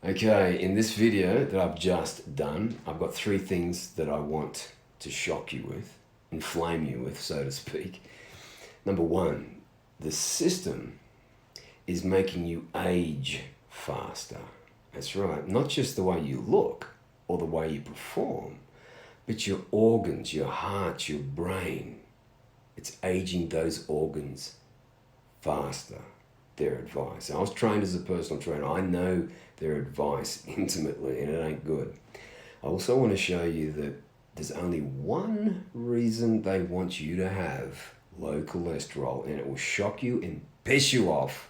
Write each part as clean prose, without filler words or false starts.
Okay, in this video that I've just done, I've got three things that I want to shock you with, inflame you with, so to speak. Number one, the system is making you age faster. That's right, not just the way you look or the way you perform, but your organs, your heart, your brain. It's aging those organs faster. Their advice. I was trained as a personal trainer. I know their advice intimately, and it ain't good. I also want to show you that there's only one reason they want you to have low cholesterol, and it will shock you and piss you off.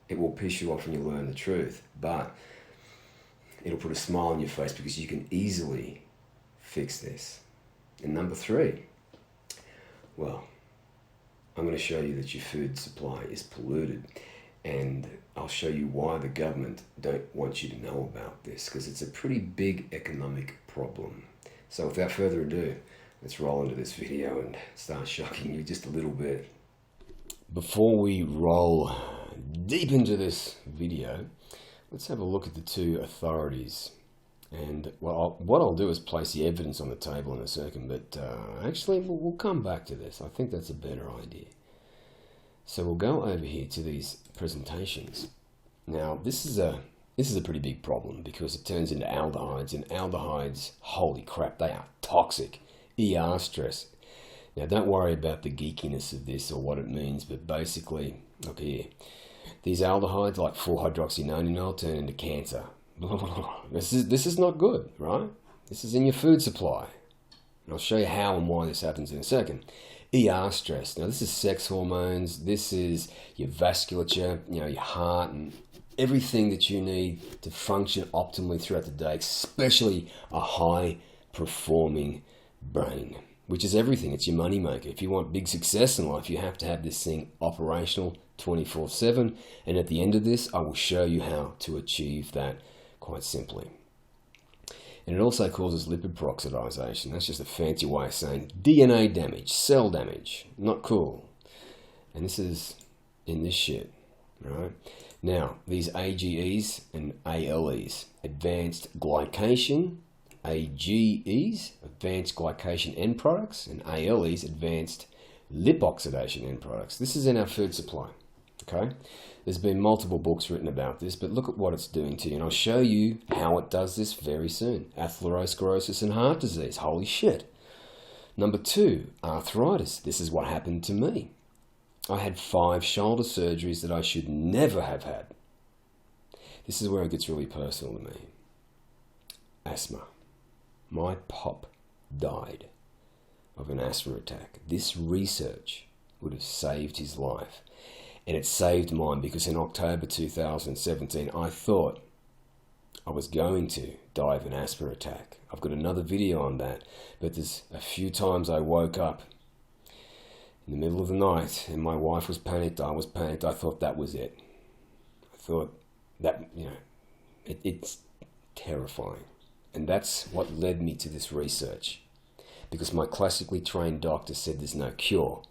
It will piss you off when you learn the truth, but it'll put a smile on your face because you can easily fix this. And number three, well, I'm going to show you that your food supply is polluted, and I'll show you why the government don't want you to know about this, because it's a pretty big economic problem. So without further ado, let's roll into this video and start shocking you just a little bit. Before we roll deep into this video, let's have a look at the two authorities. And well, what I'll do is place the evidence on the table in a second, but actually we'll come back to this. I think that's a better idea. So we'll go over here to these presentations. Now this is a pretty big problem because it turns into aldehydes, and aldehydes, holy crap, they are toxic. ER stress. Now don't worry about the geekiness of this or what it means, but basically, look here. These aldehydes, like 4-hydroxynonenal, turn into cancer. This is not good, right? This is in your food supply. And I'll show you how and why this happens in a second. ER stress. Now this is sex hormones. This is your vasculature, your heart and everything that you need to function optimally throughout the day, especially a high performing brain, which is everything. It's your money maker. If you want big success in life, you have to have this thing operational 24/7. And at the end of this, I will show you how to achieve that quite simply. And it also causes lipid peroxidization. That's just a fancy way of saying DNA damage, cell damage. Not cool. And this is in this shit, right? Now, these AGEs and ALEs, advanced glycation, AGEs, advanced glycation end products, and ALEs, advanced lipoxidation end products. This is in our food supply, okay? There's been multiple books written about this, but look at what it's doing to you. And I'll show you how it does this very soon. Atherosclerosis and heart disease. Holy shit. Number two, arthritis. This is what happened to me. I had 5 shoulder surgeries that I should never have had. This is where it gets really personal to me. Asthma. My pop died of an asthma attack. This research would have saved his life. And it saved mine because in October 2017, I thought I was going to die of an asthma attack. I've got another video on that, but there's a few times I woke up in the middle of the night and my wife was panicked, I was panicked. I thought that was it. I thought that, it's terrifying. And that's what led me to this research, because my classically trained doctor said there's no cure.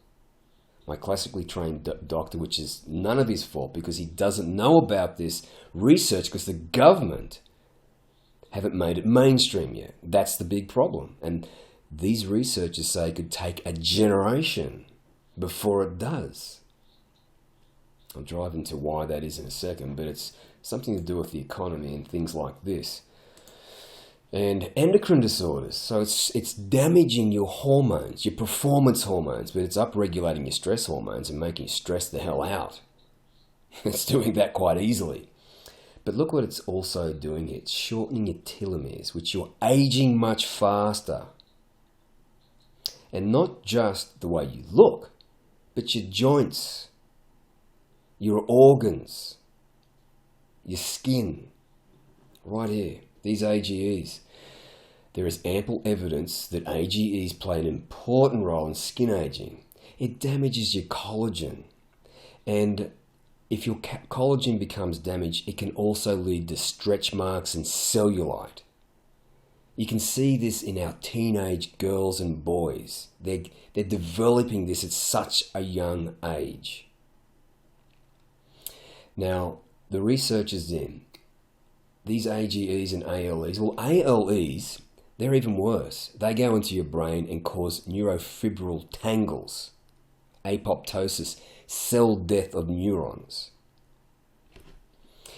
My classically trained doctor, which is none of his fault because he doesn't know about this research because the government haven't made it mainstream yet. That's the big problem. And these researchers say it could take a generation before it does. I'll drive into why that is in a second, but it's something to do with the economy and things like this. And endocrine disorders, so it's damaging your hormones, your performance hormones, but it's upregulating your stress hormones and making you stress the hell out. It's doing that quite easily. But look what it's also doing. It's shortening your telomeres, which you're aging much faster. And not just the way you look, but your joints, your organs, your skin, right here. These AGEs. There is ample evidence that AGEs play an important role in skin aging. It damages your collagen. And if your collagen becomes damaged, it can also lead to stretch marks and cellulite. You can see this in our teenage girls and boys. They're developing this at such a young age. Now, the researchers then, these AGEs and ALEs, well, ALEs, they're even worse. They go into your brain and cause neurofibril tangles, apoptosis, cell death of neurons.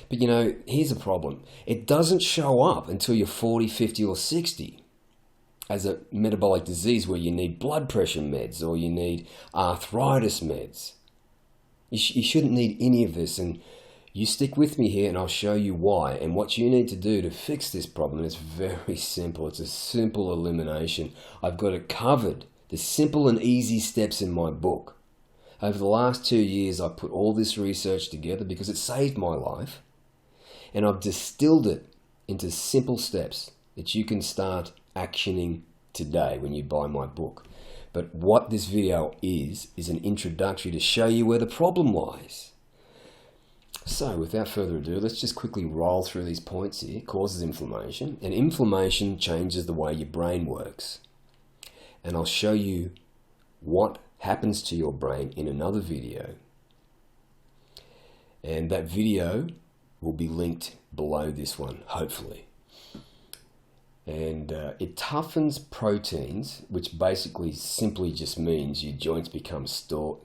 But you know, here's the problem. It doesn't show up until you're 40, 50 or 60 as a metabolic disease where you need blood pressure meds or you need arthritis meds. You shouldn't need any of this, and you stick with me here and I'll show you why. And what you need to do to fix this problem is very simple. It's a simple elimination. I've got it covered. The simple and easy steps in my book. Over the last 2 years, I put all this research together because it saved my life. And I've distilled it into simple steps that you can start actioning today when you buy my book. But what this video is an introductory to show you where the problem lies. So without further ado, let's just quickly roll through these points here. It causes inflammation, and inflammation changes the way your brain works. And I'll show you what happens to your brain in another video. And that video will be linked below this one, hopefully. And it toughens proteins, which basically simply just means your joints become sore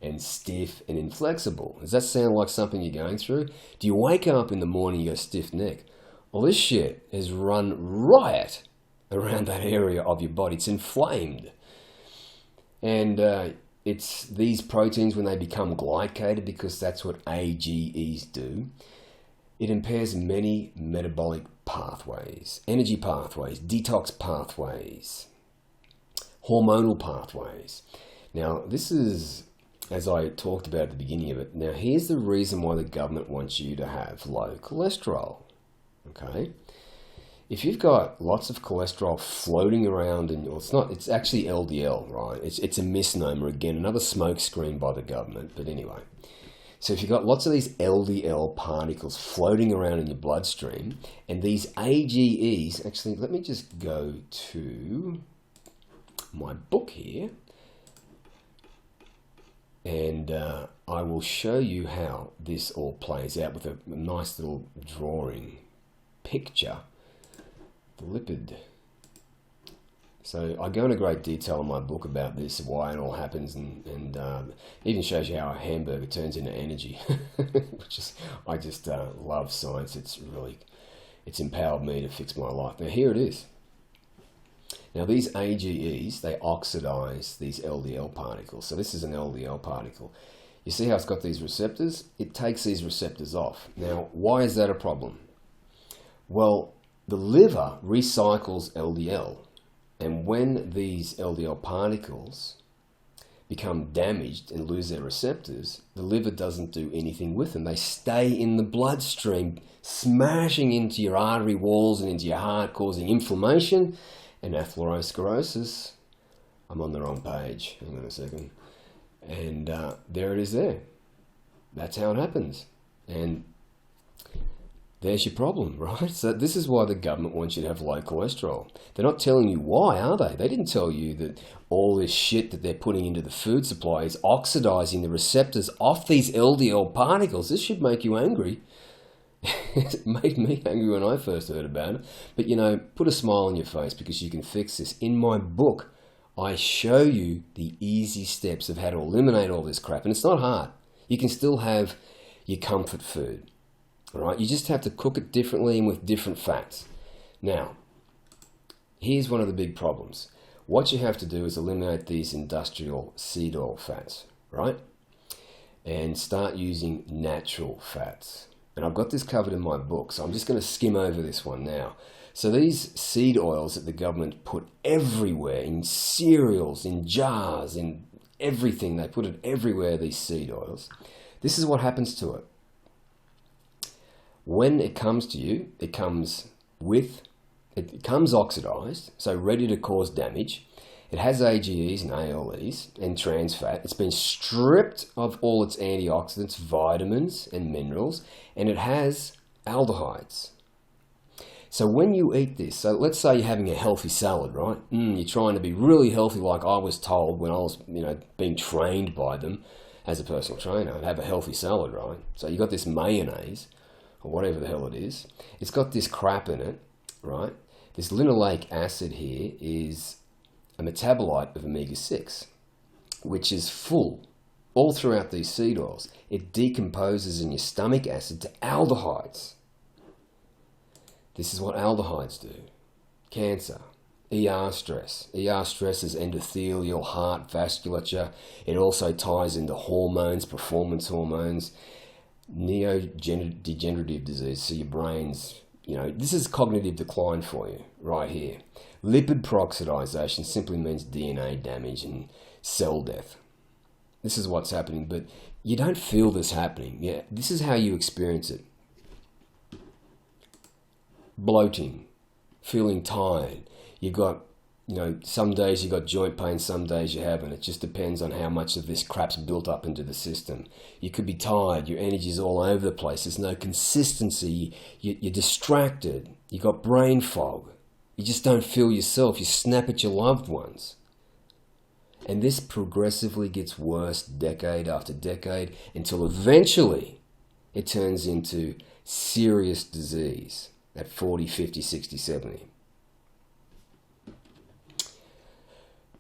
and stiff and inflexible. Does that sound like something you're going through? Do you wake up in the morning, you got a stiff neck? Well, this shit has run riot around that area of your body. It's inflamed. And it's these proteins, when they become glycated, because that's what AGEs do, it impairs many metabolic pathways, energy pathways, detox pathways, hormonal pathways. Now, this is, as I talked about at the beginning of it, now here's the reason why the government wants you to have low cholesterol, okay? If you've got lots of cholesterol floating around, and well, it's actually LDL, right? It's a misnomer, again, another smoke screen by the government, but anyway. So if you've got lots of these LDL particles floating around in your bloodstream, and these AGEs, actually, let me just go to my book here, and I will show you how this all plays out with a nice little drawing picture, the lipid. So I go into great detail in my book about this, why it all happens, and even shows you how a hamburger turns into energy, which is, I just love science. It's empowered me to fix my life. Now here it is. Now these AGEs, they oxidize these LDL particles. So this is an LDL particle. You see how it's got these receptors? It takes these receptors off. Now, why is that a problem? Well, the liver recycles LDL. And when these LDL particles become damaged and lose their receptors, the liver doesn't do anything with them. They stay in the bloodstream, smashing into your artery walls and into your heart, causing inflammation and atherosclerosis. I'm on the wrong page. Hang on a second. And there it is there. That's how it happens. And there's your problem, right? So this is why the government wants you to have low cholesterol. They're not telling you why, are they? They didn't tell you that all this shit that they're putting into the food supply is oxidizing the receptors off these LDL particles. This should make you angry. It made me angry when I first heard about it. But, you know, put a smile on your face because you can fix this. In my book, I show you the easy steps of how to eliminate all this crap. And it's not hard. You can still have your comfort food. All right, you just have to cook it differently and with different fats. Now, here's one of the big problems. What you have to do is eliminate these industrial seed oil fats, right? And start using natural fats. And I've got this covered in my book, so I'm just going to skim over this one now. So these seed oils that the government put everywhere, in cereals, in jars, in everything, they put it everywhere, these seed oils. This is what happens to it. When it comes to you, it comes oxidized, so ready to cause damage. It has AGEs and ALEs and trans fat. It's been stripped of all its antioxidants, vitamins and minerals, and it has aldehydes. So when you eat this, so let's say you're having a healthy salad, right? You're trying to be really healthy like I was told when I was, being trained by them as a personal trainer. Have a healthy salad, right? So you got this mayonnaise. or whatever the hell it is. It's got this crap in it, right? This linoleic acid here is a metabolite of omega-6, which is full all throughout these seed oils. It decomposes in your stomach acid to aldehydes. This is what aldehydes do. Cancer, ER stress. ER stress is endothelial, heart, vasculature. It also ties into hormones, performance hormones, neurodegenerative disease. So your brain's, this is cognitive decline for you right here. Lipid peroxidization simply means DNA damage and cell death. This is what's happening, but you don't feel this happening. Yeah, this is how you experience it. Bloating, feeling tired. You've got, some days you've got joint pain, some days you haven't. It just depends on how much of this crap's built up into the system. You could be tired, your energy's all over the place, there's no consistency, you're distracted, you've got brain fog, you just don't feel yourself, you snap at your loved ones. And this progressively gets worse decade after decade until eventually it turns into serious disease at 40, 50, 60, 70.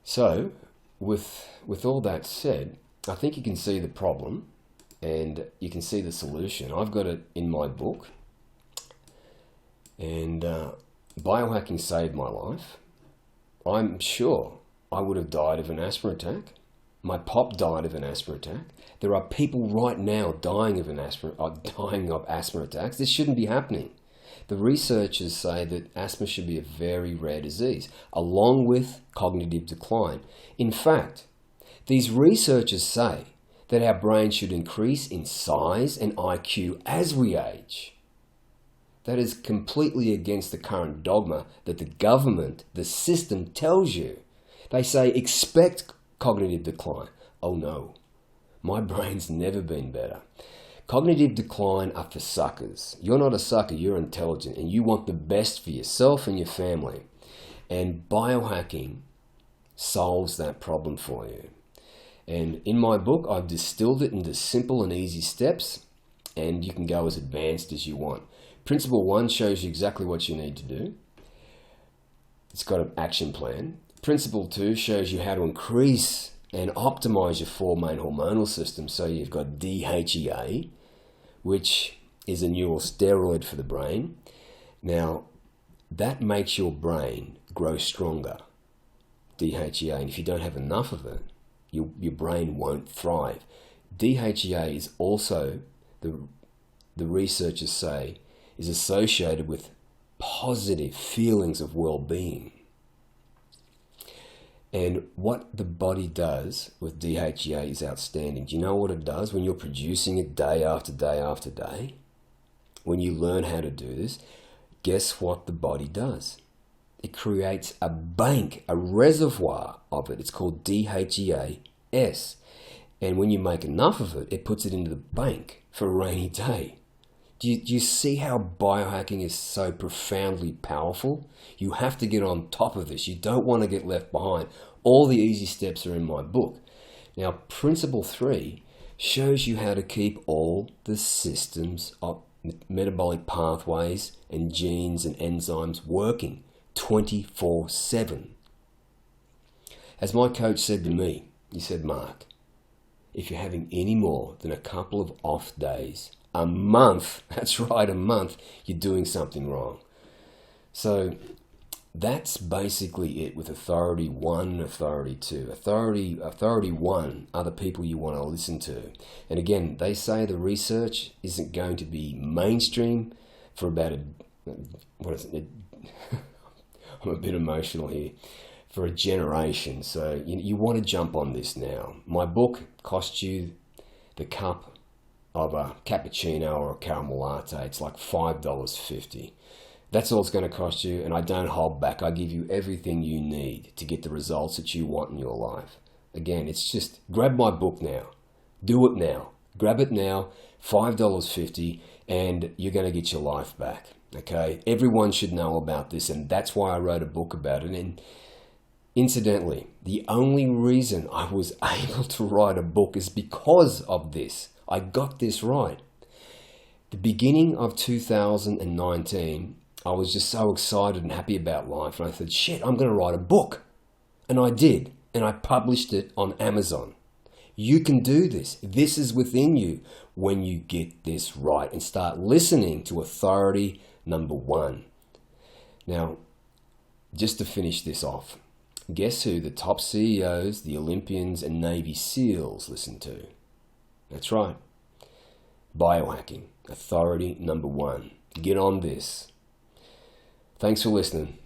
So, with all that said, I think you can see the problem and you can see the solution. I've got it in my book, and biohacking saved my life. I'm sure I would have died of an asthma attack. My pop died of an asthma attack. There are people right now dying of asthma attacks. This shouldn't be happening. The researchers say that asthma should be a very rare disease, along with cognitive decline. In fact, these researchers say that our brain should increase in size and IQ as we age. That is completely against the current dogma that the government, the system tells you. They say, expect cognitive decline. Oh no, my brain's never been better. Cognitive decline are for suckers. You're not a sucker, you're intelligent, and you want the best for yourself and your family. And biohacking solves that problem for you. And in my book, I've distilled it into simple and easy steps, and you can go as advanced as you want. Principle 1 shows you exactly what you need to do. It's got an action plan. Principle 2 shows you how to increase and optimize your 4 main hormonal systems. So you've got DHEA, which is a neural steroid for the brain. Now, that makes your brain grow stronger, DHEA. And if you don't have enough of it, your brain won't thrive. DHEA is also, the researchers say, is associated with positive feelings of well-being. And what the body does with DHEA is outstanding. Do you know what it does when you're producing it day after day after day? When you learn how to do this, guess what the body does? It creates a bank, a reservoir of it. It's called DHEAS. And when you make enough of it, it puts it into the bank for a rainy day. Do you see how biohacking is so profoundly powerful? You have to get on top of this. You don't want to get left behind. All the easy steps are in my book. Now, Principle 3 shows you how to keep all the systems of metabolic pathways and genes and enzymes working 24/7. As my coach said to me, he said, Mark, if you're having any more than a couple of off days, a month, that's right, a month, you're doing something wrong. So that's basically it with Authority 1 and Authority 2. Authority 1 are the people you want to listen to. And again, they say the research isn't going to be mainstream for about I'm a bit emotional here, for a generation. So you want to jump on this now. My book costs you the cup of a cappuccino or a caramel latte. It's like $5.50. That's all it's going to cost you, and I don't hold back. I give you everything you need to get the results that you want in your life. Again, it's just grab my book now. Do it now. Grab it now, $5.50, and you're going to get your life back. Okay? Everyone should know about this, and that's why I wrote a book about it. And incidentally, the only reason I was able to write a book is because of this. I got this right. The beginning of 2019, I was just so excited and happy about life. And I said, shit, I'm going to write a book. And I did. And I published it on Amazon. You can do this. This is within you when you get this right and start listening to authority number one. Now, just to finish this off, guess who the top CEOs, the Olympians, and Navy SEALs listen to? That's right. Biohacking. Authority number one. Get on this. Thanks for listening.